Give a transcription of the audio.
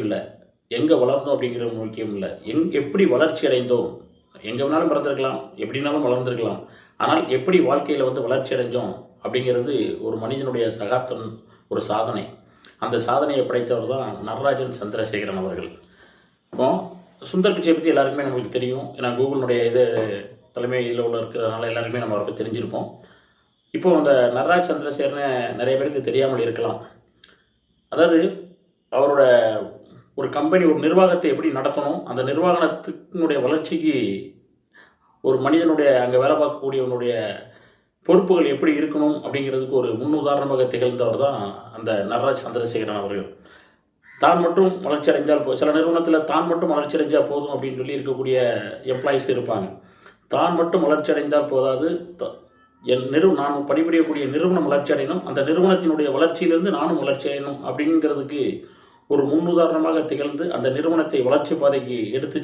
இல்லை, எங்கே வளர்ந்தோம் அப்படிங்கிறது முக்கியம் இல்லை, எப்படி வளர்ச்சி அடைந்தோம். எங்கே வேணாலும் பிறந்திருக்கலாம், எப்படினாலும் வளர்ந்துருக்கலாம். ஆனால் எப்படி வாழ்க்கையில் வளர்ச்சி அடைஞ்சோம் அப்படிங்கிறது ஒரு மனிதனுடைய சகாப்தம், ஒரு சாதனை. அந்த சாதனையை படைத்தவர் தான் நடராஜன் சந்திரசேகரன் அவர்கள். இப்போ சுந்தர் பிச்சை பற்றி எல்லாருக்குமே நம்மளுக்கு தெரியும். ஏன்னா கூகுளினுடைய தலைமையில் இருக்கிறதுனால எல்லாருக்குமே நம்ம அவரை தெரிஞ்சிருப்போம். இப்போ அந்த நடராஜ் சந்திரசேகரனை நிறைய பேருக்கு தெரியாமல் இருக்கலாம். அதாவது அவரோட ஒரு கம்பெனி, ஒரு நிர்வாகத்தை எப்படி நடத்தணும், அந்த நிர்வாகத்தினுடைய வளர்ச்சிக்கு ஒரு மனிதனுடைய அங்கே வேலை பார்க்கக்கூடியவனுடைய பொறுப்புகள் எப்படி இருக்கணும் அப்படிங்கிறதுக்கு ஒரு முன்னுதாரணமாக திகழ்ந்தவர் தான் அந்த நடராஜ் சந்திரசேகரன் அவர்கள். தான் மட்டும் வளர்ச்சி அடைஞ்சால் சில நிறுவனத்தில் தான் மட்டும் வளர்ச்சி அடைஞ்சால் போதும் அப்படின்னு சொல்லி இருக்கக்கூடிய எம்ப்ளாயிஸ் இருப்பாங்க. தான் மட்டும் வளர்ச்சி அடைந்தால் போதாது, நான் பணிபுரியக்கூடிய நிறுவனம் வளர்ச்சி அடையணும், அந்த நிறுவனத்தினுடைய வளர்ச்சியிலிருந்து நானும் வளர்ச்சி அடையணும் அப்படிங்கிறதுக்கு ஒரு முன்னுதாரணமாக திகழ்ந்து அந்த நிறுவனத்தை வளர்ச்சி பாதைக்கு எடுத்து